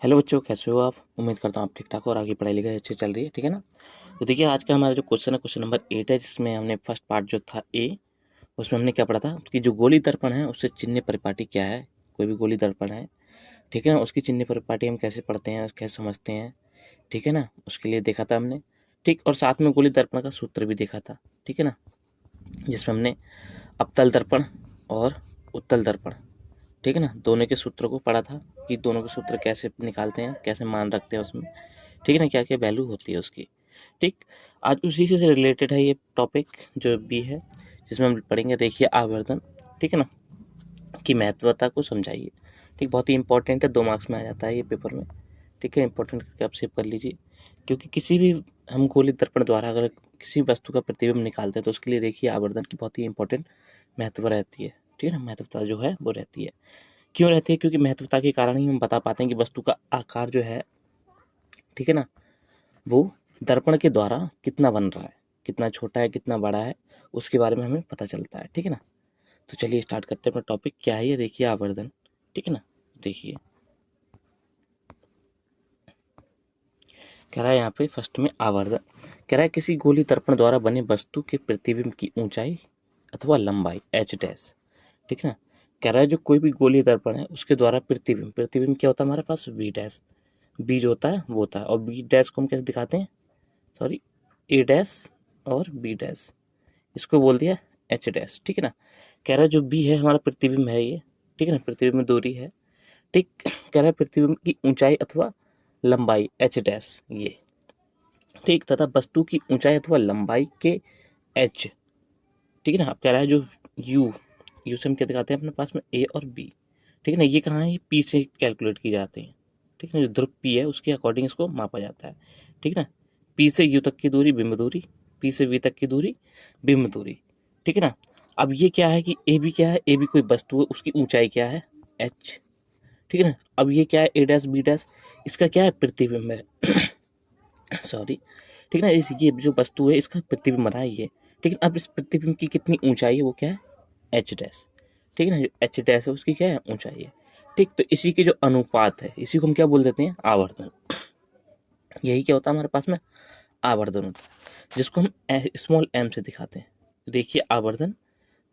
Hello बच्चों, कैसे हो आप। उम्मीद करता हूँ आप ठीक ठाक हो और आगे पढ़ाई लिखाई अच्छी चल रही है। ठीक है ना। तो देखिए, आज का हमारा जो क्वेश्चन है, क्वेश्चन नंबर 8 है, जिसमें हमने फर्स्ट पार्ट जो था ए, उसमें हमने क्या पढ़ा था कि जो गोली दर्पण है उससे चिन्ह परिपाटी क्या है। कोई भी गोली दर्पण है, ठीक है ना, उसकी चिन्ह परिपाटी हम कैसे पढ़ते हैं, कैसे समझते हैं, ठीक है ना, उसके लिए देखा था हमने। ठीक, और साथ में गोली दर्पण का सूत्र भी देखा था, ठीक है ना, जिसमें हमने अवतल दर्पण और उत्तल दर्पण, ठीक है ना, दोनों के सूत्रों को पढ़ा था कि दोनों के सूत्र कैसे निकालते हैं, कैसे मान रखते हैं उसमें, ठीक है ना, क्या क्या वैल्यू होती है उसकी। ठीक, आज उसी से रिलेटेड है ये टॉपिक जो भी है, जिसमें हम पढ़ेंगे रेखीय आवर्धन, ठीक है ना, की महत्वता को समझाइए। ठीक, बहुत ही इंपॉर्टेंट है, 2 मार्क्स में आ जाता है ये पेपर में। ठीक है, इंपॉर्टेंट करके आप सेव कर लीजिए, क्योंकि किसी भी हम गोली दर्पण द्वारा अगर किसी वस्तु का प्रतिबिंब निकालते हैं तो उसके लिए रेखीय आवर्धन की बहुत ही इंपॉर्टेंट महत्व रहती है। ठीक है ना, महत्वता जो है वो रहती है। क्यों रहती है? क्योंकि महत्वता के कारण ही हम बता पाते हैं कि वस्तु का आकार जो है, ठीक है ना, वो दर्पण के द्वारा कितना बन रहा है, कितना छोटा है, कितना बड़ा है, उसके बारे में हमें पता चलता है। ठीक है ना। तो चलिए स्टार्ट करते हैं अपना टॉपिक। क्या है ये रेखीय आवर्धन? ठीक है ना, देखिए कह रहा है यहाँ पे फर्स्ट में आवर्धन, कह रहा है किसी गोली दर्पण द्वारा बने वस्तु के प्रतिबिंब की ऊंचाई अथवा लंबाई एच डैश, ठीक है ना। कह रहा है जो कोई भी गोली दर्पण है उसके द्वारा प्रतिबिंब, प्रतिबिंब क्या होता है हमारे पास, वी डैश, बी जो होता है वो होता है, और बी डैश को हम कैसे दिखाते हैं, सॉरी, ए डैश और बी डैश, इसको बोल दिया एच डैश। ठीक है ना। कह रहा है जो बी है हमारा प्रतिबिंब है ये, ठीक है ना, प्रतिबिंब दूरी है। ठीक, कह रहा है प्रतिबिंब की ऊंचाई अथवा लंबाई एच डैश ये, ठीक, तथा वस्तु की ऊंचाई अथवा लंबाई के एच, ठीक है ना। अब कह रहा है जो यू, यू से हम क्या दिखाते हैं अपने पास में ए और बी, ठीक है ना, ये कहाँ है, ये पी से कैलकुलेट की जाती है। ठीक है ना, जो ध्रुव पी है उसके अकॉर्डिंग इसको मापा जाता है। ठीक है ना, पी से यू तक की दूरी बिंब दूरी, पी से वी तक की दूरी बिंब दूरी, ठीक है ना। अब ये क्या है कि ए बी क्या है, ए बी कोई वस्तु है, उसकी ऊंचाई क्या है, एच, ठीक है ना। अब ये क्या है, ए डैश बी डैश, इसका क्या है, प्रतिबिंब है सॉरी, ठीक है ना, इस ये जो वस्तु है इसका प्रतिबिंब बना है ये, ठीक है। अब इस प्रतिबिंब की कितनी ऊंचाई है, वो क्या है, एच डैश, ठीक है ना, जो एच डैश है उसकी क्या है, ऊंचाई है। ठीक, तो इसी के जो अनुपात है इसी को हम क्या बोल देते हैं, आवर्धन। यही क्या होता है हमारे पास में, आवर्धन होता है, जिसको हम स्मॉल एम से दिखाते हैं। देखिए आवर्धन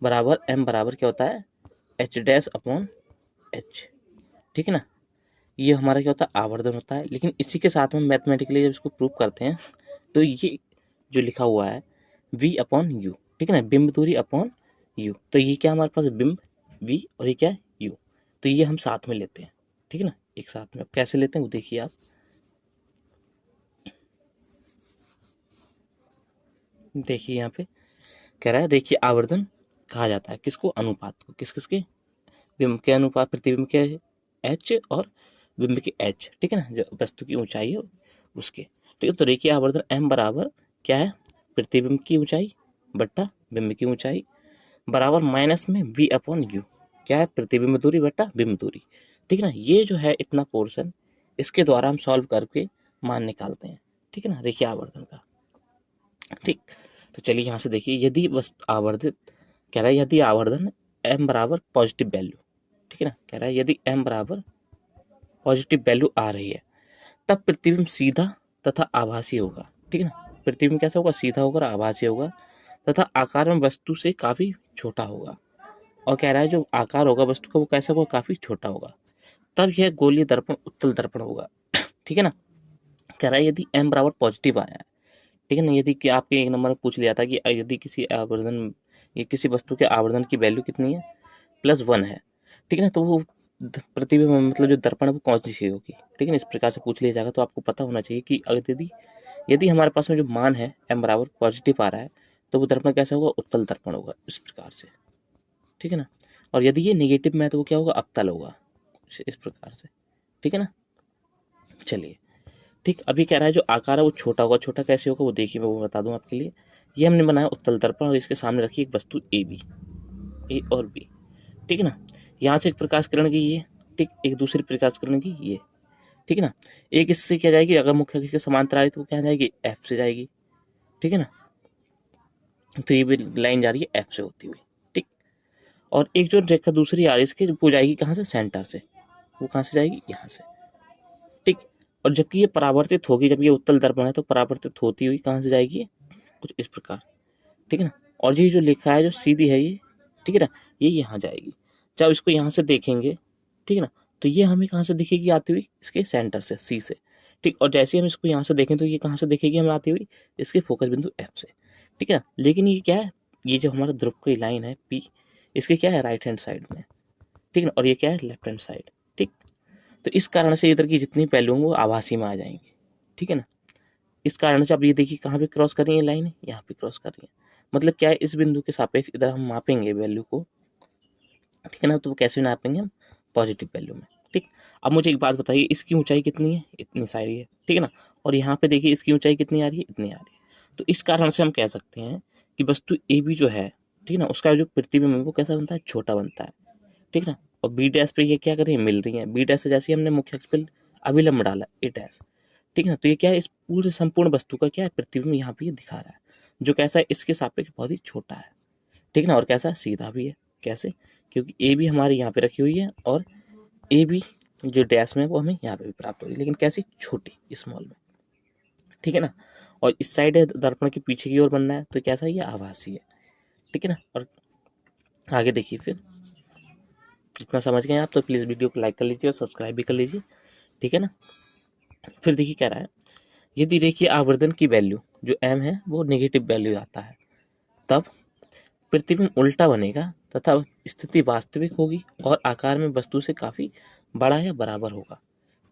बराबर एम बराबर क्या होता है, एच डैश अपॉन एच, ठीक है ना। ये हमारा क्या होता है, आवर्धन होता है। लेकिन इसी के साथ में मैथमेटिकली जब इसको प्रूव करते हैं तो ये जो लिखा हुआ है v अपॉन यू, ठीक है ना, बिंब दूरी अपॉन यू, तो ये क्या हमारे पास बिंब v और ये क्या है u, तो ये हम साथ में लेते हैं, ठीक है ना, एक साथ में। अब कैसे लेते हैं वो देखिए आप, देखिए यहाँ पे कह रहा है देखिए आवर्धन कहा जाता है किसको, अनुपात को, किस किसके, बिंब के अनुपात, प्रतिबिंब के एच और बिंब के एच, ठीक है ना, जो वस्तु की ऊंचाई है उसके। ठीक है, तो रेखीय आवर्धन एम बराबर क्या है, प्रतिबिंब की ऊंचाई बट्टा बिंब की ऊंचाई बराबर माइनस में वी अपॉन यू, क्या है, प्रतिबिंब दूरी बट्टा बिंब दूरी, ठीक है ना। ये जो है इतना पोर्शन, इसके द्वारा हम सॉल्व करके मान निकालते हैं, ठीक है ना, रेखीय आवर्धन का। ठीक, तो चलिए यहाँ से देखिए, यदि वस्तु आवर्धित, कह रहा है यदि आवर्धन एम बराबर पॉजिटिव वैल्यू, ठीक है ना, कह रहा है यदि एम बराबर पॉजिटिव वैल्यू आ रही है तब प्रतिबिंब सीधा तथा आभासी होगा, ठीक है ना। प्रतिबिंब कैसा होगा, सीधा होगा और आभासी होगा, तथा आकार में वस्तु से काफी छोटा होगा। और कह रहा है जो आकार होगा वस्तु का वो कैसा होगा, काफी छोटा होगा, तब यह गोलीय दर्पण उत्तल दर्पण होगा। ठीक है ना। कह रहा है यदि एम बराबर पॉजिटिव आया है, ठीक है ना, यदि कि आपके एक नंबर में पूछ लिया था कि यदि किसी आवर्धन, ये किसी वस्तु के आवर्धन की वैल्यू कितनी है, +1 है, ठीक है ना, तो वो प्रतिबिंब मतलब जो दर्पण है वो कौन सी चीज होगी, ठीक है ना, इस प्रकार से पूछ लिया जाएगा। तो आपको पता होना चाहिए कि अगर यदि यदि हमारे पास में जो मान है एम बराबर पॉजिटिव आ रहा है तो वो दर्पण कैसा होगा, उत्तल दर्पण होगा, इस प्रकार से, ठीक है ना। और यदि ये नेगेटिव में है तो वो क्या होगा, अवतल होगा, इस प्रकार से, ठीक है ना। चलिए, ठीक, अभी कह रहा है जो आकार है वो छोटा होगा, छोटा कैसे होगा वो देखिए, मैं वो बता दूं आपके लिए। ये हमने बनाया उत्तल दर्पण और इसके सामने रखी एक वस्तु ए बी, ए और बी, ठीक है ना। यहाँ से एक प्रकाश किरण की ये, ठीक, एक दूसरी प्रकाश किरण की ये, ठीक है ना। एक इससे क्या जाएगी, अगर मुख्य अक्ष के समांतर आ रही तो वो क्या जाएगी, एफ से जाएगी, ठीक है ना। तो ये भी लाइन जा रही है एफ से होती हुई, ठीक। और एक जो रेखा दूसरी आ रही है इसकी वो जाएगी कहाँ से, सेंटर से, वो कहाँ से जाएगी, यहाँ से, ठीक। और जबकि ये परावर्तित होगी, जब ये उत्तल दर्पण है तो परावर्तित होती हुई कहाँ से जाएगी ये, कुछ इस प्रकार, ठीक है ना। और ये जो लिखा है जो सीधी है ये, ठीक है ना, ये यहाँ जाएगी। जब इसको यहाँ से देखेंगे, ठीक है ना, तो ये हमें कहाँ से दिखेगी आती हुई, इसके सेंटर से, सी से, ठीक। और जैसे हम इसको यहाँ से देखें तो ये कहाँ से दिखेगी हमें आती हुई, इसके फोकस बिंदु एफ से, ठीक है ना। लेकिन ये क्या है, ये जो हमारा ध्रुव की लाइन है पी, इसके क्या है राइट हैंड साइड में, ठीक है ना, और ये क्या है लेफ्ट हैंड साइड, ठीक। तो इस कारण से इधर की जितनी पहलू वो आभासी में आ जाएंगे, ठीक है ना। इस कारण से अब ये देखिए कहाँ पे क्रॉस कर रही है लाइन, यहाँ पे क्रॉस कर रही है। मतलब क्या है, इस बिंदु के सापेक्ष इधर हम मापेंगे वैल्यू को, ठीक है ना। तो कैसे नापेंगे हम, पॉजिटिव वैल्यू में, ठीक। अब मुझे एक बात बताइए, इसकी ऊंचाई कितनी है, इतनी सारी है, ठीक है ना। और यहाँ पे देखिए इसकी ऊंचाई कितनी आ रही है, इतनी आ रही है। तो इस कारण से हम कह सकते हैं कि वस्तु ए बी जो है, ठीक है ना, उसका जो प्रतिबिंब है वो कैसा बनता है, छोटा बनता है, ठीक है ना। और बी डैश पे ये क्या कर रही है, मिल रही है। बी डैश से जैसे हमने मुख्य अक्ष पे अभिलंब डाला ए डैश, ठीक है ना, तो ये क्या है, इस पूरे संपूर्ण वस्तु का क्या है, प्रतिबिंब यहाँ पे ये दिखा रहा है, जो कैसा है, इसके सापेक्ष बहुत ही छोटा है, ठीक है ना। और कैसा है, सीधा भी है। कैसे, क्योंकि ए बी हमारी यहाँ पे रखी हुई है और ए बी जो डैश में वो हमें यहाँ पे भी प्राप्त हो रही है, लेकिन कैसी, छोटी, स्मॉल में, ठीक है ना। और इस साइड है दर्पण के पीछे की ओर बनना है, तो कैसा है, ये आभासी है, ठीक है ना। और आगे देखिए फिर, जितना समझ गए आप तो प्लीज़ वीडियो को लाइक कर लीजिए और सब्सक्राइब भी कर लीजिए, ठीक है ना। फिर देखिए कह रहा है, यदि रेखीय आवर्धन की वैल्यू जो m है वो नेगेटिव वैल्यू आता है, तब प्रतिबिंब उल्टा बनेगा तथा स्थिति वास्तविक होगी और आकार में वस्तु से काफी बड़ा या बराबर होगा,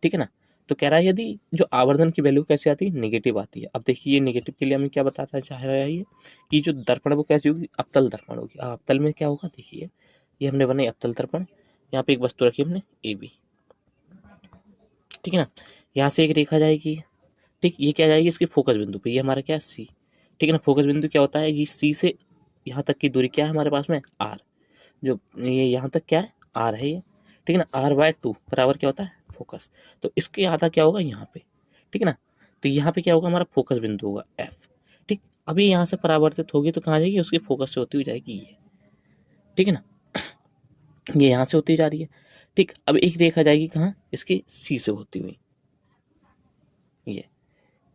ठीक है ना। तो कह रहा है यदि जो आवर्धन की वैल्यू कैसे आती है, नेगेटिव आती है। अब देखिए ये नेगेटिव के लिए हमें क्या बताना चाह रहा है, ये कि जो दर्पण है वो कैसी होगी, अवतल दर्पण होगी। अब अवतल में क्या होगा, देखिए ये हमने बनाई अवतल दर्पण, यहाँ पे एक वस्तु रखी हमने ए बी, ठीक है ना। यहाँ से एक रेखा जाएगी, ठीक, ये क्या जाएगी इसके फोकस बिंदु पे, ये हमारा क्या है सी, ठीक है ना। फोकस बिंदु क्या होता है, ये सी से यहाँ तक की दूरी क्या है हमारे पास में, आर, जो ये यहाँ तक क्या है, आर है ये, ठीक है ना। r/2 बराबर क्या होता है, फोकस। तो इसके आधा क्या होगा यहाँ पे, ठीक है ना। तो यहाँ पे क्या होगा, हमारा फोकस बिंदु होगा एफ, ठीक। अभी यहाँ से परावर्तित होगी तो कहाँ जाएगी, उसके फोकस से होती हुई जाएगी ये, ठीक है ना। ये यहाँ से होती जा रही है, ठीक। अब एक रेखा जाएगी कहाँ, इसके सी से होती हुई ये,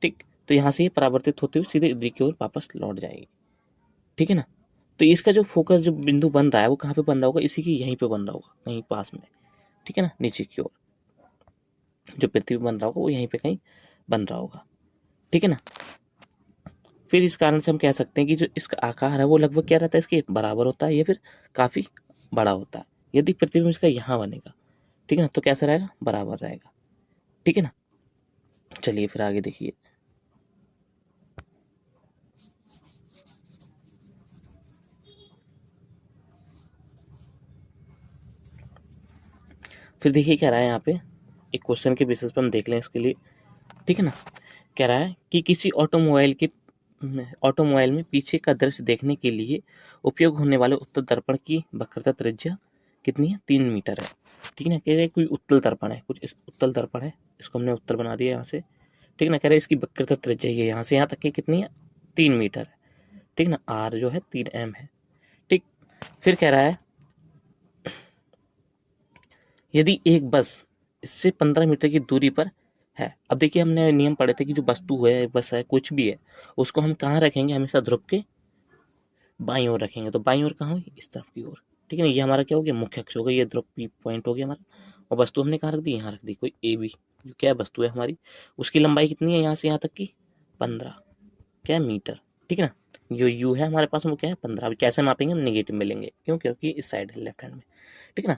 ठीक। तो यहाँ से ये परावर्तित होते हुए सीधे इधर की ओर वापस लौट जाएगी, ठीक है ना। तो इसका जो फोकस जो बिंदु बन रहा है वो कहाँ पे बन रहा होगा, इसी की यहीं पे बन रहा होगा, कहीं पास में, ठीक है ना, नीचे की ओर जो पृथ्वी बन रहा होगा वो यहीं पे कहीं बन रहा होगा, ठीक है ना। फिर इस कारण से हम कह सकते हैं कि जो इसका आकार है वो लगभग क्या रहता है, इसके बराबर होता है या फिर काफी बड़ा होता है। यदि प्रतिबिंब इसका यहाँ बनेगा, ठीक है ना, तो कैसा रहेगा, बराबर रहेगा, ठीक है ना। चलिए फिर आगे देखिए, फिर देखिए क्या रहा है यहाँ पे, एक क्वेश्चन के बेसिस पर हम देख लें इसके लिए, ठीक है ना। कह रहा है कि किसी ऑटोमोबाइल में पीछे का दृश्य देखने के लिए उपयोग होने वाले उत्तल दर्पण की वक्रता त्रिज्या कितनी है, 3 मीटर है, ठीक है ना। कह रहे कोई उत्तल दर्पण है, कुछ इस उत्तल दर्पण है, इसको हमने उत्तल बना दिया यहाँ से, ठीक है ना। कह रहे इसकी वक्रता त्रिज्या ये यहाँ से यहाँ तक की कितनी है, 3 मीटर है, ठीक ना। आर जो है 3m है, ठीक। फिर कह रहा है यदि एक बस इससे 15 मीटर की दूरी पर है। अब देखिए हमने नियम पढ़े थे कि जो वस्तु है, बस है, कुछ भी है, उसको हम कहाँ रखेंगे, हमेशा ध्रुव के बाईं ओर रखेंगे। तो बाईं ओर कहाँ हुई, इस तरफ की ओर, ठीक है ना। ये हमारा क्या हो गया, मुख्य अक्ष हो गया, ये ध्रुव पी पॉइंट हो गया हमारा। और वस्तु हमने कहाँ रख दी, यहाँ रख दी, कोई ए बी जो क्या वस्तु है हमारी, उसकी लंबाई कितनी है यहाँ से यहाँ तक की, 15 क्या मीटर, ठीक है ना। जो यू है हमारे पास वो क्या है, 15। अभी कैसे मापेंगे, हम नेगेटिव में लेंगे, क्यों, क्योंकि इस साइड है लेफ्ट हैंड में, ठीक है ना।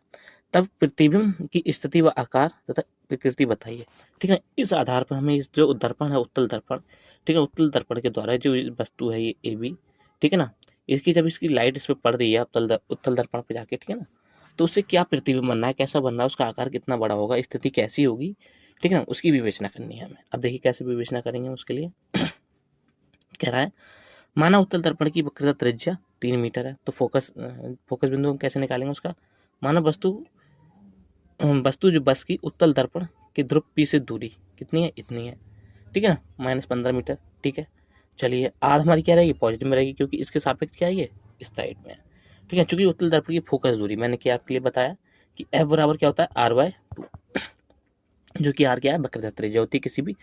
तब प्रतिबिंब की स्थिति व आकार तथा प्रकृति बताइए, ठीक है। इस आधार पर हमें इस जो दर्पण है उत्तल दर्पण, ठीक है, उत्तल दर्पण के द्वारा जो वस्तु है ये ए बी, ठीक है ना, इसकी जब इसकी लाइट इस पर पड़ रही है उत्तल दर्पण पे जाके, ठीक है ना, तो उससे क्या प्रतिबिंब बनना है, कैसा बनना है, उसका आकार कितना बड़ा होगा, स्थिति कैसी होगी, ठीक है ना, उसकी विवेचना करनी है हमें। अब देखिए कैसे विवेचना करेंगे उसके लिए। कह रहा है माना उत्तल दर्पण की वक्रता त्रिज्या 3 मीटर है, तो फोकस बिंदु हम कैसे निकालेंगे उसका। माना वस्तु जो बस की उत्तल दर्पण के ध्रुव पी से दूरी कितनी है, इतनी है, ठीक है ना, -15 मीटर, ठीक है। चलिए आर हमारी क्या रहेगी, पॉजिटिव में रहेगी, क्योंकि इसके सापेक्ष क्या है, ये इस साइड में है, ठीक है। चूंकि उत्तल दर्पण की फोकस दूरी मैंने क्या आपके लिए बताया कि एफ बराबर क्या होता है, r/2, जो कि आर क्या है, वक्रता त्रिज्या होती है किसी भी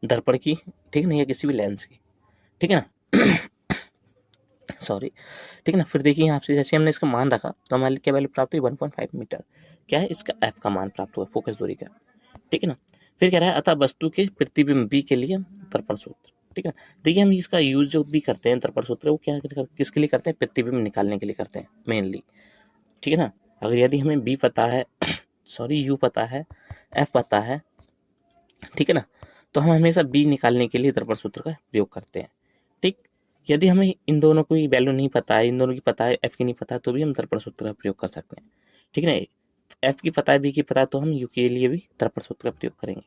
दर्पण की, ठीक है ना, या किसी भी लेंस की, ठीक है ना। सॉरी, ठीक है ना। फिर देखिए यहाँ से जैसे हमने इसका मान रखा तो हमारे लिए क्या वैल्यू प्राप्त हुई, 1.5 मीटर, क्या है इसका एफ का मान प्राप्त हुआ, फोकस दूरी का, ठीक है ना। फिर कह रहा है अतः वस्तु के प्रतिबिंब बी के लिए दर्पण सूत्र, ठीक है। देखिए हम इसका यूज जो भी करते हैं दर्पण सूत्र, वो किसके लिए करते हैं, प्रतिबिंब निकालने के लिए करते हैं मेनली, ठीक है ना। अगर यदि हमें बी पता है सॉरी यू पता है, एफ पता है, ठीक है ना, तो हम हमेशा बी निकालने के लिए दर्पण सूत्र का प्रयोग करते हैं, ठीक। यदि हमें इन दोनों की वैल्यू नहीं पता है, इन दोनों की पता है, एफ की नहीं पता है, तो भी हम दर्पण सूत्र का प्रयोग कर सकते हैं, ठीक है ना। एफ की पता है, बी की पता है, तो हम यू के लिए भी दर्पण सूत्र का प्रयोग करेंगे,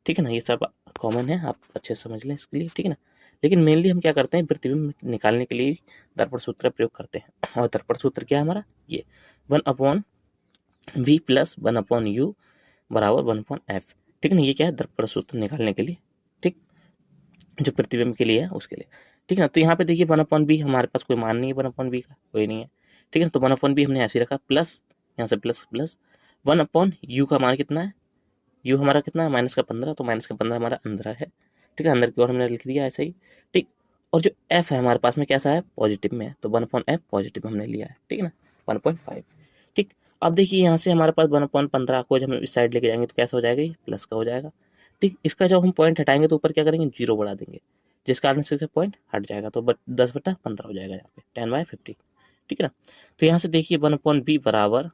ठीक है ना। ये सब कॉमन है, आप अच्छे से समझ लें इसके लिए, ठीक है ना। लेकिन मेनली हम क्या करते हैं, प्रतिबिंब निकालने के लिए दर्पण सूत्र का प्रयोग करते हैं। और दर्पण सूत्र क्या है हमारा, ये 1/b प्लस 1/u बराबर 1/f, ठीक है ना। ये क्या है, दर्पण सूत्र निकालने के लिए, ठीक, जो प्रतिबिंब के लिए है उसके लिए, ठीक है ना। तो यहाँ पे देखिए 1/b हमारे पास कोई मान नहीं है, 1/b का कोई नहीं है, ठीक है। तो 1/b हमने ऐसे रखा, प्लस यहाँ से प्लस प्लस 1/u का मान कितना है, यू हमारा कितना है, -15, तो -15 हमारा अंदर है, ठीक है, अंदर की ओर हमने लिख दिया ऐसे ही, ठीक। और जो एफ है हमारे पास में कैसा है, पॉजिटिव में है, तो 1/f पॉजिटिव हमने लिया है, ठीक है ना, 1.5, ठीक। अब देखिए यहाँ से हमारे पास 1/15 को जब हम इस साइड लेके जाएंगे तो कैसा हो जाएगा, ये प्लस का हो जाएगा, ठीक। इसका जब हम पॉइंट हटाएंगे तो ऊपर क्या करेंगे, 0 बढ़ा देंगे, जिस कारण से पॉइंट हट जाएगा, तो 10/15 हो जाएगा यहाँ पे 10/50, ठीक है ना। तो यहाँ से देखिए 1/b बराबर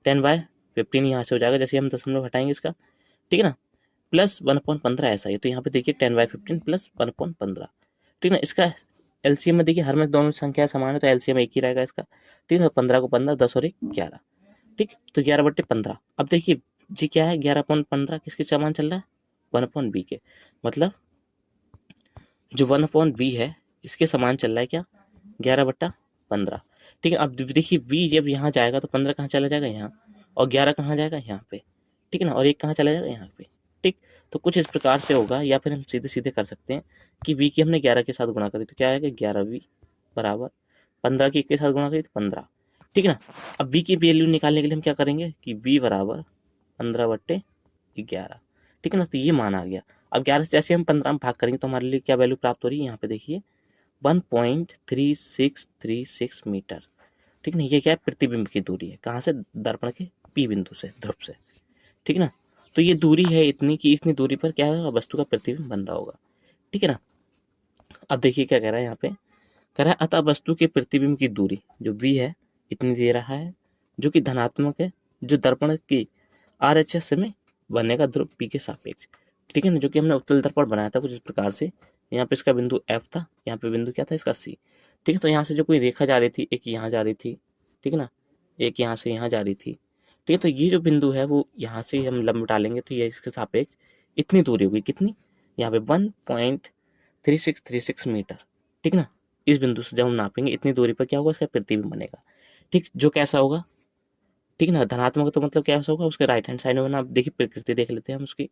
10/15 यहाँ से हो जाएगा, जैसे हम दशमलव हटाएंगे इसका, ठीक है ना, प्लस 1/15 ऐसा ही, तो यहाँ पे देखिए 10/15 प्लस 1/15, ठीक है ना। इसका एलसीएम में देखिए हर में दोनों संख्या समान है, तो एलसीएम एक ही रहेगा इसका, ठीक है। 15 को 15, 10 और 1 11, ठीक। तो 11/15, अब देखिए जी क्या है, 11/15 किसके समान चल रहा है, 1/b के, मतलब जो 1/b है इसके समान चल रहा है क्या, 11/15, ठीक है। अब देखिए b जब यहाँ जाएगा तो 15 कहाँ चला जाएगा, यहाँ, और 11 कहाँ जाएगा, यहाँ पे, ठीक है ना, और 1 कहाँ चला जाएगा, यहाँ पे, ठीक। तो कुछ इस प्रकार से होगा, या फिर हम सीधे सीधे कर सकते हैं कि b की हमने 11 के साथ गुणा करी तो क्या आएगा, 11b बराबर 15 की 1 के साथ गुणा करी तो 15, ठीक है ना। अब b की वैल्यू निकालने के लिए हम क्या करेंगे कि b बराबर 15/11, ठीक है ना। तो ये मान आ गया। अब 11 से जैसे हम 15 में भाग करेंगे तो हमारे लिए क्या वैल्यू प्राप्त हो रही है, यहाँ पे देखिए 1.3636 मीटर, ठीक है ना। ये क्या है, प्रतिबिंब की दूरी है, कहाँ से, दर्पण के पी बिंदु से, ध्रुव से, ठीक है ना। तो ये दूरी है इतनी कि इतनी दूरी पर क्या होगा, वस्तु का प्रतिबिंब बन रहा होगा, ठीक है ना। अब देखिए क्या कह रहा है यहाँ पे, कह रहा है अतः वस्तु के प्रतिबिंब की दूरी जो v है इतनी दे रहा है, जो कि धनात्मक है, जो दर्पण की RHS में बनेगा ध्रुव p के सापेक्ष, ठीक है ना। जो कि हमने उत्तल दर्पण बनाया था कुछ इस प्रकार से, यहाँ पे इसका बिंदु F था, यहाँ पे बिंदु क्या था इसका C, ठीक है। तो यहाँ से जो कोई रेखा जा रही थी, एक यहाँ जा रही थी, ठीक है ना, एक यहाँ से यहाँ जा रही थी, ठीक है। तो ये जो बिंदु है वो यहाँ से हम लंब डालेंगे तो ये इसके सापेक्ष इतनी दूरी होगी, कितनी, यहाँ पे 1.3636 मीटर, ठीक है ना। इस बिंदु से जब हम नापेंगे इतनी दूरी पर क्या होगा, इसका प्रतिबिंब बनेगा, ठीक, जो कैसा होगा, ठीक है ना। धनात्मक तो मतलब कैसा होगा, उसके राइट हैंड साइड में बना, देखिए प्रकृति देख लेते हैं हम उसकी,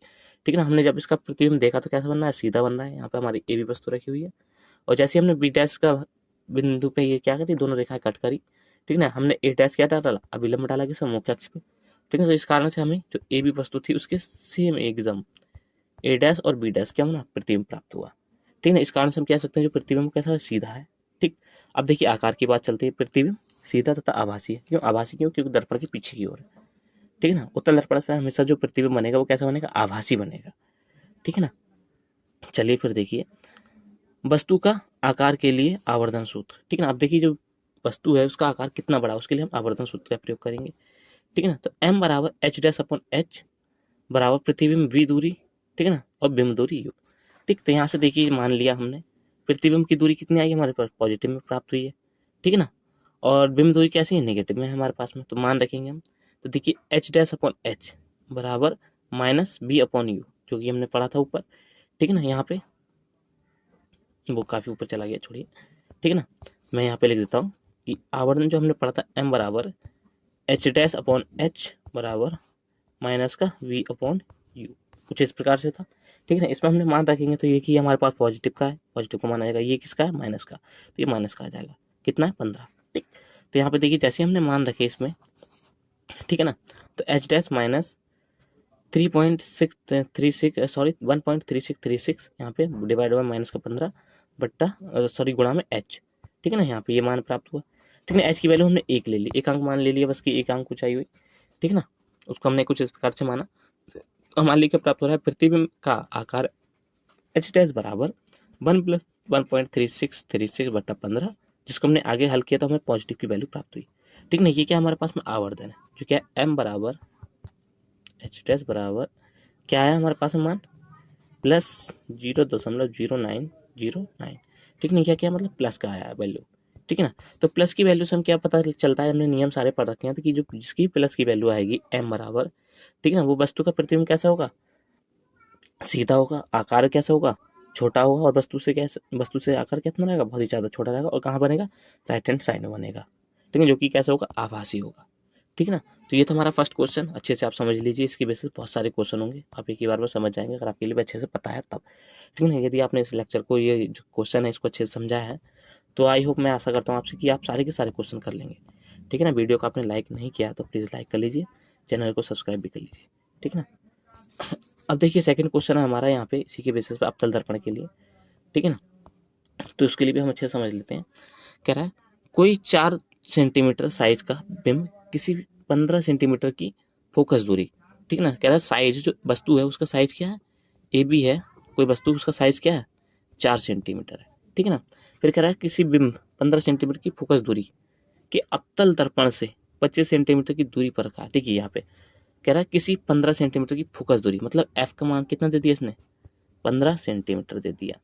ठीक है ना। हमने जब इसका प्रतिबिंब देखा तो कैसा बन रहा है, सीधा बन रहा है, यहाँ पे हमारी ए बी वस्तु रखी हुई है, और जैसे हमने बी डैश का बिंदु पे ये क्या करी, दोनों रेखाएं कट करी, ठीक है ना। हमने ए डैश क्या डाला, अभिलंब डाला किस मुख्य अक्ष पे, ठीक है। तो इस कारण से हमें जो ए बी वस्तु थी उसके सेम एकदम ए डैश और बी डैश क्या होना, प्रतिबिंब प्राप्त हुआ, ठीक है। इस कारण से हम कह सकते हैं जो प्रतिबिंब कैसा है, सीधा है, ठीक। अब देखिए आकार की बात चलती है, प्रतिबिंब सीधा तथा आभासी है, क्यों आभासी, क्यों, क्योंकि दर्पण के पीछे की ओर है, ठीक है ना। उत्तल दर्पण पे हमेशा जो प्रतिबिंब बनेगा वो कैसा बनेगा, आभासी बनेगा, ठीक है ना। चलिए फिर देखिए वस्तु का आकार के लिए आवर्धन सूत्र, ठीक है ना। अब देखिए जो वस्तु है उसका आकार कितना बड़ा, उसके लिए हम आवर्धन सूत्र का प्रयोग करेंगे, ठीक है ना। तो m बराबर h' बराबर प्रतिबिंब v दूरी, ठीक है ना, और बिंब दूरी u, ठीक। तो यहाँ से देखिए मान लिया हमने प्रतिबिंब की दूरी कितनी आई हमारे पास, पॉजिटिव में प्राप्त हुई है, ठीक है ना, और बिंब दूरी कैसी है, नेगेटिव में है हमारे पास में, तो मान रखेंगे हम। तो देखिए h' बराबर -b/u, जो कि हमने पढ़ा था ऊपर, ठीक है ना। यहाँ पे वो काफी ऊपर चला गया, छोड़िए, ठीक है ना। मैं यहाँ पे लिख देता हूँ कि आवर्धन जो हमने पढ़ा था m बराबर h' बराबर माइनस का v/u, कुछ इस प्रकार से था, ठीक है ना। इसमें हमने मान रखेंगे तो ये कि हमारे पास पॉजिटिव का है, पॉजिटिव को माना जाएगा, ये किसका है, माइनस का, तो ये माइनस का आ जाएगा, कितना है, 15, ठीक। तो यहाँ पे देखिए जैसे हमने मान रखे इसमें, ठीक है ना, तो h' 3.636 सॉरी 1.3636 यहाँ पे डिवाइड बाय माइनस का 15 बट्टा गुणा में h, ठीक है ना। यहाँ पे ये मान प्राप्त हुआ, ठीक है। h की वैल्यू हमने 1 ले ली, एक अंक मान ले लिया, बस कि एक अंक ऊंचाई हुई, ठीक है ना। उसको हमने कुछ इस प्रकार से माना, मान लीजिए प्राप्त हो रहा है प्रतिबिंब का आकार h डैश बराबर 1 + 1.3636 बट्टा 15, जिसको हमने आगे हल किया तो हमें पॉजिटिव की वैल्यू प्राप्त हुई, ठीक है ना। ये क्या हमारे पास में आवर्धन है, जो क्या m बराबर h डैश बराबर क्या है हमारे पास में मान +0.0909, ठीक है। क्या क्या मतलब प्लस का आया है वैल्यू, ठीक है ना। तो प्लस की वैल्यू से हम क्या पता चलता है, हमने नियम सारे पढ़ रखे हैं, तो कि जो जिसकी प्लस की वैल्यू आएगी m बराबर, ठीक है ना, वो वस्तु का प्रतिबिंब कैसा होगा, सीधा होगा, आकार कैसा होगा, छोटा होगा, और वस्तु से आकार कितना रहेगा, बहुत ही ज्यादा छोटा रहेगा, और कहाँ बनेगा, राइट हैंड साइड में बनेगा, ठीक है, जो कि कैसा होगा, आभासी होगा, ठीक है ना। तो ये था हमारा फर्स्ट क्वेश्चन, अच्छे से आप समझ लीजिए, इसकी बेसिस बहुत सारे क्वेश्चन होंगे, आप एक ही बार में समझ जाएंगे अगर आपके लिए भी अच्छे से पता है तब, ठीक है ना। यदि आपने इस लेक्चर को, ये जो क्वेश्चन है इसको अच्छे से समझा है, तो आई होप, मैं आशा करता हूँ आपसे कि आप सारे के सारे क्वेश्चन कर लेंगे, ठीक है ना। वीडियो को आपने लाइक नहीं किया तो प्लीज़ लाइक कर लीजिए, चैनल को सब्सक्राइब भी कर लीजिए, ठीक है ना। अब देखिए सेकंड क्वेश्चन है हमारा यहाँ पे इसी के बेसिस पे अवतल दर्पण के लिए, ठीक है ना। तो उसके लिए भी हम अच्छे से समझ लेते हैं। कह रहा है कोई 4 सेंटीमीटर साइज का बिंब किसी 15 सेंटीमीटर की फोकस दूरी, ठीक है ना। कह रहा है साइज, जो वस्तु है उसका साइज क्या है, ए बी है कोई वस्तु, उसका साइज क्या है 4 सेंटीमीटर है, ठीक है ना। फिर कह रहा है किसी बिंब 15 सेंटीमीटर की फोकस दूरी के अवतल दर्पण से 25 सेंटीमीटर की दूरी पर रखा है, ठीक है। यहाँ पे कह रहा है किसी 15 सेंटीमीटर की फोकस दूरी, मतलब एफ का मान कितना दे दिया इसने, 15 सेंटीमीटर दे दिया,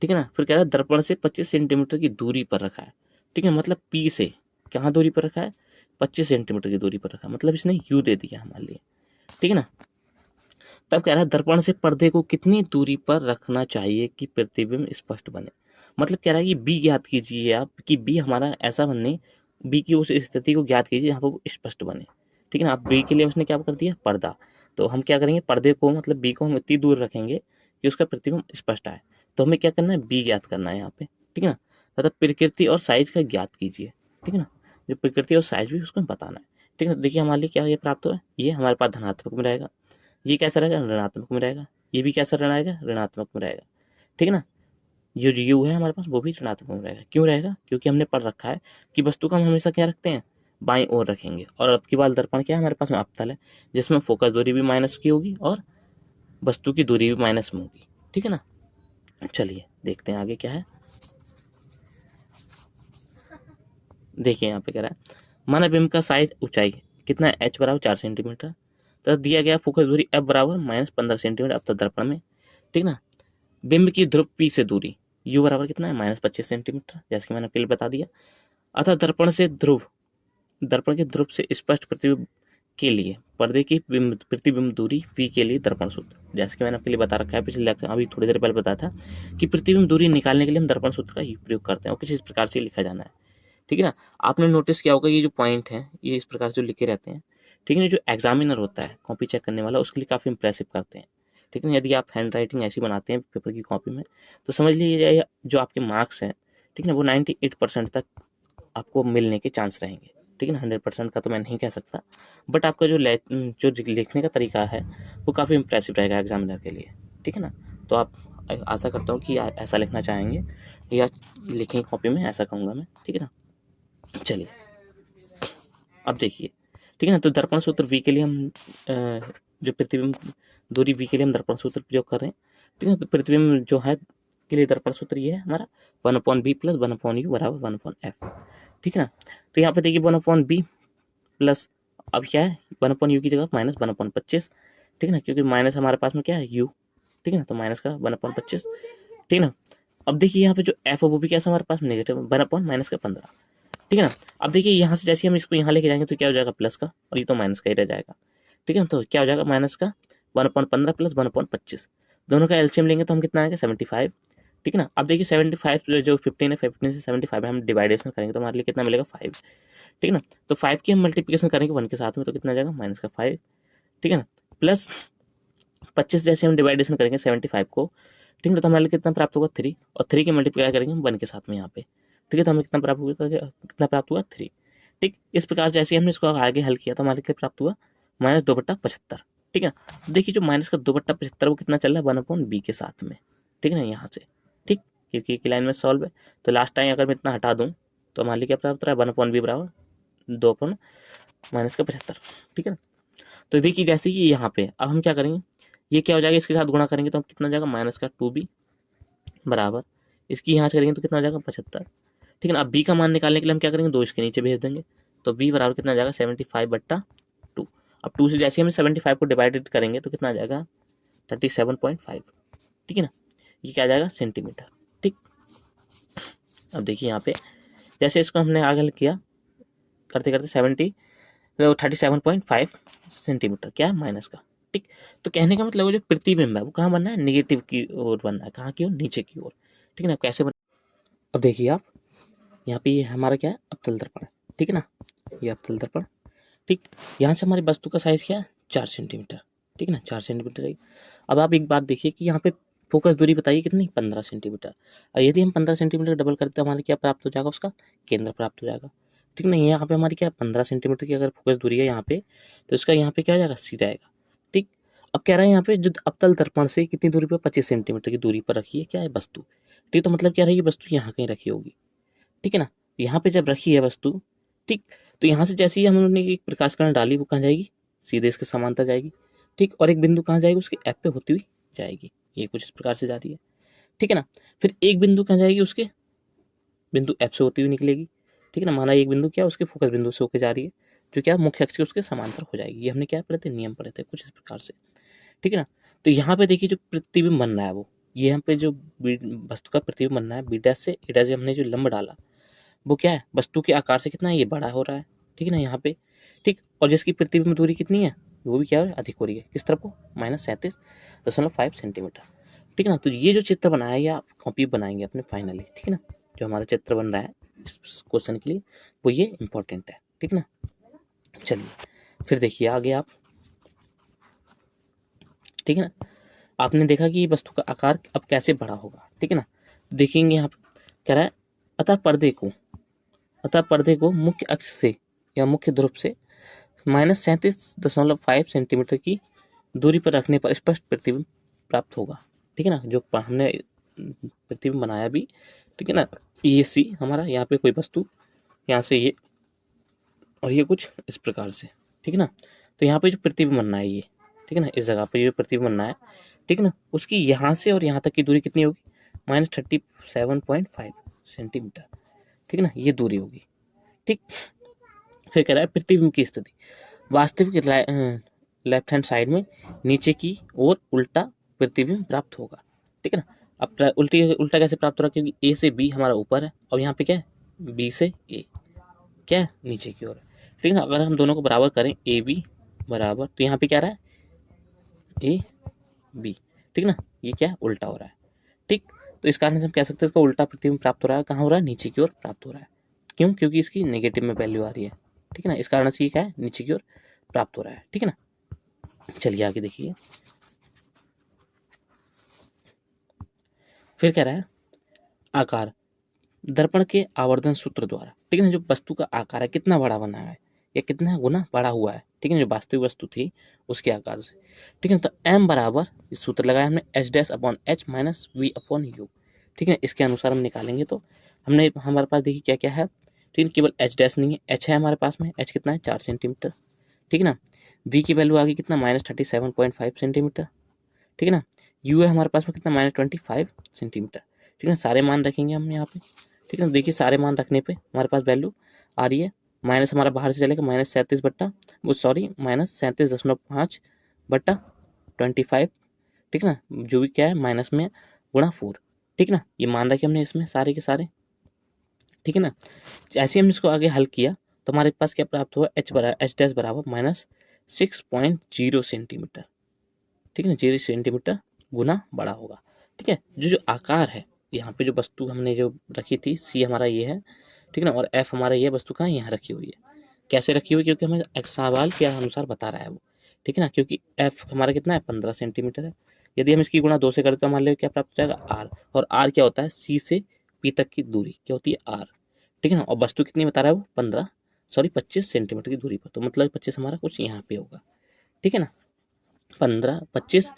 ठीक है ना। फिर कह रहा है दर्पण से 25 सेंटीमीटर की दूरी पर रखा है, ठीक है, मतलब पी से कहाँ दूरी पर रखा है, 25 सेंटीमीटर की दूरी पर रखा, मतलब इसने यू दे दिया हमारे लिए, ठीक है ना। तब कह रहा है दर्पण से पर्दे को कितनी दूरी पर रखना चाहिए कि प्रतिबिंब स्पष्ट बने, मतलब कह रहा है कि बी ज्ञात कीजिए आप, कि बी हमारा ऐसा बने, बी की उस स्थिति को ज्ञात कीजिए जहाँ पर वो स्पष्ट बने, ठीक है ना। अब बी के लिए उसने क्या कर दिया, पर्दा, तो हम क्या करेंगे, पर्दे को मतलब बी को हम इतनी दूर रखेंगे कि उसका प्रतिबिंब स्पष्ट आए, तो हमें क्या करना है, बी ज्ञात करना है यहाँ पे, ठीक है ना। तथा प्रकृति और साइज का ज्ञात कीजिए, ठीक है ना, जो प्रकृति और साइज भी उसको बताना है, ठीक है। देखिए हमारे लिए क्या ये प्राप्त हुआ है, ये हमारे पास धनात्मक में रहेगा, ये कैसा रहेगा, ऋणात्मक में रहेगा, ये भी कैसा रहेगा, ऋणात्मक में रहेगा, ठीक है ना। जो यू है हमारे पास वो भी ऋणात्मक में रहेगा, क्यों रहेगा, क्योंकि हमने पढ़ रखा है कि वस्तु का हम हमेशा क्या रखते हैं, बाईं ओर रखेंगे, और अब की बार दर्पण क्या है हमारे पास में, अवतल है, जिसमें फोकस दूरी भी माइनस की होगी और वस्तु की दूरी भी माइनस में होगी, ठीक है ना। चलिए देखते हैं आगे क्या है। देखिए यहाँ पे कह रहा है मानव बिंब का साइज ऊंचाई कितना है, h बराबर 4 सेंटीमीटर, तो दिया गया फोकस दूरी f बराबर -15 सेंटीमीटर अवतल दर्पण में, ठीक ना। बिंब की ध्रुव P से दूरी u बराबर कितना है, -25 सेंटीमीटर, जैसे कि मैंने पहले बता दिया। अतः दर्पण के ध्रुव से स्पष्ट प्रतिबिंब के लिए पर्दे की प्रतिबिंब दूरी v के लिए दर्पण सूत्र, जैसे कि मैंने पहले बता रखा है, पिछले लेक्चर अभी थोड़ी देर पहले बताया था कि प्रतिबिंब दूरी निकालने के लिए हम दर्पण सूत्र का ही प्रयोग करते हैं, और कुछ इस प्रकार से लिखा जाना है, ठीक है ना। आपने नोटिस किया होगा ये जो पॉइंट है ये इस प्रकार से जो लिखे रहते हैं, ठीक है ना। जो एग्जामिनर होता है कॉपी चेक करने वाला, उसके लिए काफ़ी इंप्रेसिव करते हैं, ठीक है ना। यदि आप हैंड राइटिंग ऐसी बनाते हैं पेपर की कॉपी में, तो समझ लीजिए जो आपके मार्क्स हैं, ठीक है ना, वो 98% तक आपको मिलने के चांस रहेंगे, ठीक है ना। 100% का तो मैं नहीं कह सकता, बट आपका जो लिखने का तरीका है वो काफ़ी इंप्रेसिव रहेगा एग्जामिनर के लिए, ठीक है ना। तो आप आशा करता हूँ कि ऐसा लिखना चाहेंगे या लिखें कॉपी में, ऐसा कहूँगा मैं, ठीक है ना। चलिए अब देखिए, ठीक है ना। तो दर्पण सूत्र v के लिए हम जो प्रतिबिंब दूरी v के लिए हम दर्पण सूत्र प्रयोग कर रहे हैं, ठीक है। तो प्रतिबिंब जो है के लिए दर्पण सूत्र ये है हमारा 1/b + 1/u बराबर 1/f, ठीक है ना। तो यहाँ पे देखिए 1/b प्लस, अब क्या है 1/u की जगह -1/25, ठीक है ना, क्योंकि माइनस हमारे पास में क्या है u, ठीक है ना, तो माइनस का 1/25, ठीक है ना। अब देखिए यहाँ पे जो f है वो भी कैसा हमारे पास नेगेटिव 1/-15, ठीक है ना। अब देखिए यहाँ से जैसे हम इसको यहाँ लेके जाएंगे तो क्या हो जाएगा प्लस का, और ये तो माइनस का ही रह जाएगा, ठीक है। तो क्या हो जाएगा माइनस का 1/15 + 1/25, दोनों का एलसीएम लेंगे तो हम कितना आएगा 75, ठीक है ना। अब देखिए 75 जो 15 है, 15 से 75 है, हम डिवाइडेशन करेंगे तो हमारे लिए कितना मिलेगा 5, ठीक है ना। तो 5 की हम मल्टीप्लिकेशन करेंगे 1 के साथ में तो कितना आ जाएगा -5, ठीक है ना, प्लस 25 जैसे हम डिवाइडेशन करेंगे 75 को, ठीक है, तो हमारे लिए कितना प्राप्त होगा 3, और 3 की मल्टीप्लाई करेंगे हम 1 के साथ में यहाँ पे, ठीक है। तो हमें कितना प्राप्त हुआ, कितना प्राप्त हुआ 3, ठीक। इस प्रकार जैसे हमने इसको आगे हल किया तो हमारे लिए प्राप्त हुआ -2/75, ठीक है। तो देखिए जो माइनस का 2/75 वो कितना चल रहा है 1/b के साथ में, ठीक है ना, यहाँ से, ठीक, क्योंकि एक लाइन में सॉल्व है। तो लास्ट टाइम अगर मैं इतना हटा दूँ तो मान लीजिए क्या प्राप्त हो रहा है 1/b बराबर 2/-75, ठीक है ना। तो देखिए जैसे कि यहाँ पे अब हम क्या करेंगे, ये क्या हो जाएगा, इसके साथ गुणा करेंगे तो हम कितना हो जाएगा माइनस का 2b बराबर, इसकी यहाँ से करेंगे तो कितना हो जाएगा 75, ठीक है ना। अब b का मान निकालने के लिए हम क्या करेंगे, 2 इसके नीचे भेज देंगे, तो b बराबर कितना आ जाएगा 75/2। अब 2 से जैसे हम 75 को डिवाइडेड करेंगे तो कितना आ जाएगा 37.5, ठीक है ना, ये क्या आ जाएगा सेंटीमीटर, ठीक। अब देखिए यहाँ पे जैसे इसको हमने आगे हल किया करते करते 37.5 सेंटीमीटर क्या है माइनस का, ठीक। तो कहने का मतलब जो प्रतिबिंब है वो कहाँ बनना है, निगेटिव की ओर बनना है, कहाँ की ओर, नीचे की ओर, ठीक है ना। कैसे अब देखिए आप यहाँ पे ये हमारा क्या है अवतल दर्पण, ठीक है ना, ये अवतल दर्पण, ठीक। यहाँ से हमारी वस्तु का साइज क्या है 4 सेंटीमीटर, ठीक है ना, 4 सेंटीमीटर है। अब आप एक बात देखिए कि यहाँ पे फोकस दूरी बताइए कितनी 15 सेंटीमीटर, और यदि हम 15 सेंटीमीटर डबल करते हैं हमारे क्या प्राप्त हो जाएगा, उसका केंद्र प्राप्त हो जाएगा, ठीक ना। यहाँ पे हमारी क्या 15 सेंटीमीटर की अगर फोकस दूरी है यहाँ पे, तो इसका यहाँ पे क्या हो जाएगा सीधा आएगा, ठीक। अब कह रहा है यहाँ पे जो अवतल दर्पण से कितनी दूरी पर 25 सेंटीमीटर की दूरी पर रखी है क्या है वस्तु, ठीक। तो मतलब क्या रही है वस्तु यहाँ कहीं रखी होगी, ठीक है ना। यहाँ पे जब रखी है वस्तु, ठीक, तो यहाँ से जैसे ही हमने एक प्रकाश किरण डाली वो कहाँ जाएगी, सीधे इसके समांतर जाएगी, ठीक। और एक बिंदु कहाँ जाएगी, उसके एफ पे होती हुई जाएगी, ये कुछ इस प्रकार से जा रही है, ठीक है ना। फिर एक बिंदु कहाँ जाएगी, उसके बिंदु एफ से होती हुई निकलेगी, ठीक है ना। माना एक बिंदु क्या उसके फोकस बिंदु से होकर जा रही है, जो क्या मुख्य अक्ष के उसके समांतर हो जाएगी। ये हमने क्या पढ़े थे, नियम पढ़े थे कुछ इस प्रकार से, ठीक है ना। तो यहाँ पे देखिए जो प्रतिबिंब बन रहा है वो, ये यहाँ पे जो वस्तु का प्रतिबिंब बन रहा है बी डैश से ए डैश, हमने जो लंब डाला वो क्या है वस्तु के आकार से कितना है ये बड़ा हो रहा है, ठीक है ना यहाँ पे, ठीक। और जिसकी प्रतिबिंब दूरी कितनी है वो भी क्या है अधिक हो रही है, किस तरफ को -37.5 सेंटीमीटर, ठीक है ना। तो ये जो चित्र बनाया है आप कॉपी बनाएंगे अपने फाइनली, ठीक है ना। जो हमारा चित्र बन रहा है इस क्वेश्चन के लिए वो ये इंपॉर्टेंट है, ठीक है ना। चलिए फिर देखिए आगे आप, ठीक है ना। आपने देखा कि वस्तु का आकार अब कैसे बड़ा होगा, ठीक है ना। तो देखेंगे यहाँ पे कह रहा है अतः पर्दे को मुख्य अक्ष से या मुख्य ध्रुव से -37.5 सेंटीमीटर की दूरी पर रखने पर स्पष्ट प्रतिबिंब प्राप्त होगा, ठीक है ना। जो हमने प्रतिबिंब बनाया भी, ठीक है ना, ये सी हमारा यहाँ पे कोई वस्तु, यहाँ से ये और ये कुछ इस प्रकार से, ठीक है ना। तो यहाँ पे जो प्रतिबिंब बनना है ये, ठीक है ना, इस जगह पे जो प्रतिबिंब बनना है, ठीक है ना, उसकी यहाँ से और यहाँ तक की दूरी कितनी होगी -37.5 सेंटीमीटर, ठीक है ना, ये दूरी होगी, ठीक। फिर कह रहा है प्रतिबिंब की स्थिति वास्तविक लेफ्ट हैंड साइड में नीचे की ओर उल्टा प्रतिबिंब प्राप्त होगा, ठीक है ना। अब उल्टा कैसे प्राप्त हो रहा है, क्योंकि ए से बी हमारा ऊपर है और यहाँ पे क्या है बी से ए क्या है नीचे की ओर है, ठीक है ना। अगर हम दोनों को बराबर करें ए बी बराबर, तो यहाँ पे क्या रहा है ए बी, ठीक ना, ये क्या है उल्टा हो रहा है, ठीक। तो इस कारण से हम कह सकते हैं इसका उल्टा प्रतिबिंब प्राप्त हो रहा है, कहाँ हो रहा है नीचे की ओर प्राप्त हो रहा है, क्यों, क्योंकि इसकी नेगेटिव में वैल्यू आ रही है, ठीक है ना। इस कारण से ये क्या है नीचे की ओर प्राप्त हो रहा है, ठीक है ना। चलिए आगे देखिए, फिर कह रहा है आकार दर्पण के आवर्धन सूत्र द्वारा, ठीक है ना, जो वस्तु का आकार है कितना बड़ा बना है या कितना गुना बड़ा हुआ है, ठीक है, जो वास्तविक वस्तु थी उसके आकार से, ठीक है। तो m बराबर इस सूत्र लगाया हमने h dash upon h minus v upon u, ठीक है। इसके अनुसार हम निकालेंगे तो हमने हमारे पास देखिए क्या क्या है, ठीक है, केवल h डैश नहीं है, h है हमारे पास में, h कितना है 4 सेंटीमीटर, ठीक है ना। v की वैल्यू आ गई कितना -37.5 सेंटीमीटर, ठीक है ना। u है हमारे पास में कितना -25 सेंटीमीटर, ठीक है। सारे मान रखेंगे हम यहाँ पे, ठीक है। देखिए सारे मान रखने पे हमारे पास वैल्यू आ रही है, माइनस हमारा बाहर से चलेगा -37/25/25, ठीक है ना, जो भी क्या है माइनस में गुणा 4, ठीक है ना। ये मान रखे हमने इसमें सारे के सारे, ठीक है ना। ऐसे हमने इसको आगे हल किया तो हमारे पास क्या प्राप्त हुआ h डैश बराबर -6.0 सेंटीमीटर, ठीक है ना, 0 सेंटीमीटर गुना बड़ा होगा, ठीक है। जो आकार है यहाँ पे जो वस्तु हमने जो रखी थी सी हमारा ये है, ठीक है ना, और एफ हमारा ये वस्तु कहाँ यहाँ रखी हुई है, कैसे रखी हुई है क्योंकि हमें सवाल के अनुसार बता रहा है वो, ठीक है ना। क्योंकि एफ हमारा कितना है 15 सेंटीमीटर है, यदि हम इसकी गुणा 2 से करते तो मान लो क्या प्राप्त हो जाएगा आर, और आर क्या होता है सी से पी तक की दूरी क्या होती है आर, ठीक है ना। और वस्तु कितनी बता रहा है वो 25 सेंटीमीटर की दूरी पर, तो मतलब 25 हमारा कुछ यहाँ पे होगा, ठीक है ना। 15, 25,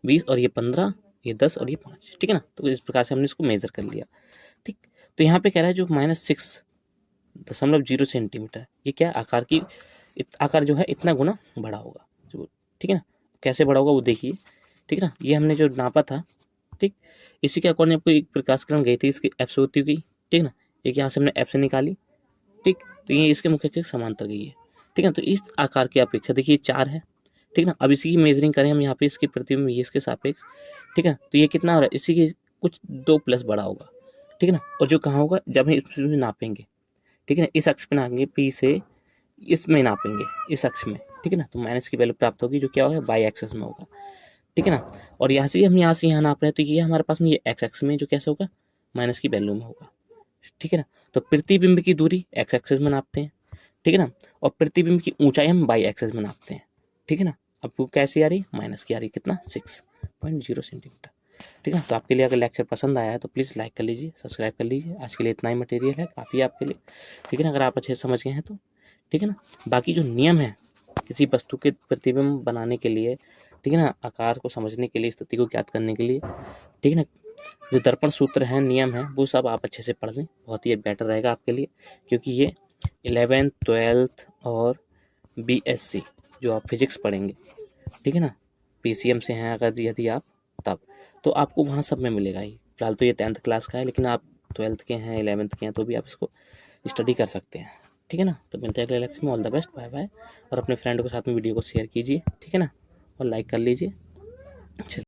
20 और ये 15, ये 10 और ये 5, ठीक है ना। तो इस प्रकार से हमने इसको मेजर कर लिया, ठीक। तो यहाँ पे कह रहा है जो -6.0 सेंटीमीटर, ये क्या आकार की आकार जो है इतना गुना बड़ा होगा, जो ठीक है ना। कैसे बड़ा होगा वो देखिए, ठीक है ना। ये हमने जो नापा था, ठीक, इसी के अकॉर्डिंग आपको एक प्रकाश किरण गई थी, इसकी एफ से होती हुई, ठीक है ना। एक यहाँ से हमने एफ से निकाली, ठीक, तो ये इसके मुख्य के समांतर गई है, ठीक है। तो इस आकार की अपेक्षा देखिए 4 है, ठीक ना। अब इसी की मेजरिंग करें हम यहाँ पे इसकी प्रतिबिंब ये इसके सापेक्ष, ठीक है। तो ये कितना हो रहा है, इसी के कुछ 2 प्लस बड़ा होगा, ठीक है ना। और जो कहाँ होगा, जब हम इसमें नापेंगे, ठीक है ना, इस अक्ष पे नापेंगे, पी से इसमें नापेंगे, इस अक्ष में, ठीक है ना। तो माइनस की वैल्यू प्राप्त होगी, जो क्या होगा, बाई एक्सेस में होगा, ठीक है ना। और यहाँ से हम यहाँ से यहाँ नाप रहे हैं, तो ये हमारे पास में ये एक्स एक्स में जो कैसे होगा, माइनस की वैल्यू में होगा, ठीक है ना। तो प्रतिबिंब की दूरी एक्स एक्सेस में नापते हैं, ठीक है ना। और प्रतिबिंब की ऊंचाई हम बाई एक्सेस में नापते हैं, ठीक है ना। आपको कैसी आ रही, माइनस की आ रही, कितना, 6.0 सेंटीमीटर, ठीक है ना। तो आपके लिए अगर लेक्चर पसंद आया है तो प्लीज़ लाइक कर लीजिए, सब्सक्राइब कर लीजिए। आज के लिए इतना ही मटेरियल है, काफ़ी है आपके लिए, ठीक है ना, अगर आप अच्छे से समझ गए हैं तो, ठीक है ना। बाकी जो नियम है किसी वस्तु के प्रतिबिंब बनाने के लिए, ठीक है ना, आकार को समझने के लिए, स्थिति को ज्ञात करने के लिए, ठीक है ना, जो दर्पण सूत्र हैं, नियम है, वो सब आप अच्छे से पढ़ लें, बहुत ही बेटर रहेगा आपके लिए। क्योंकि ये 11th 12th और BSc जो आप फिजिक्स पढ़ेंगे, ठीक है ना, PCM से हैं अगर यदि आप, तब तो आपको वहाँ सब में मिलेगा ही। फिलहाल तो ये 10th क्लास का है, लेकिन आप 12th के हैं, 11th के हैं, तो भी आप इसको स्टडी कर सकते हैं, ठीक है ना। तो मिलते हैं अगले लेक्चर में, all the best, bye bye. और अपने फ्रेंड के साथ में वीडियो को शेयर कीजिए, ठीक है ना, और लाइक कर लीजिए। चलिए।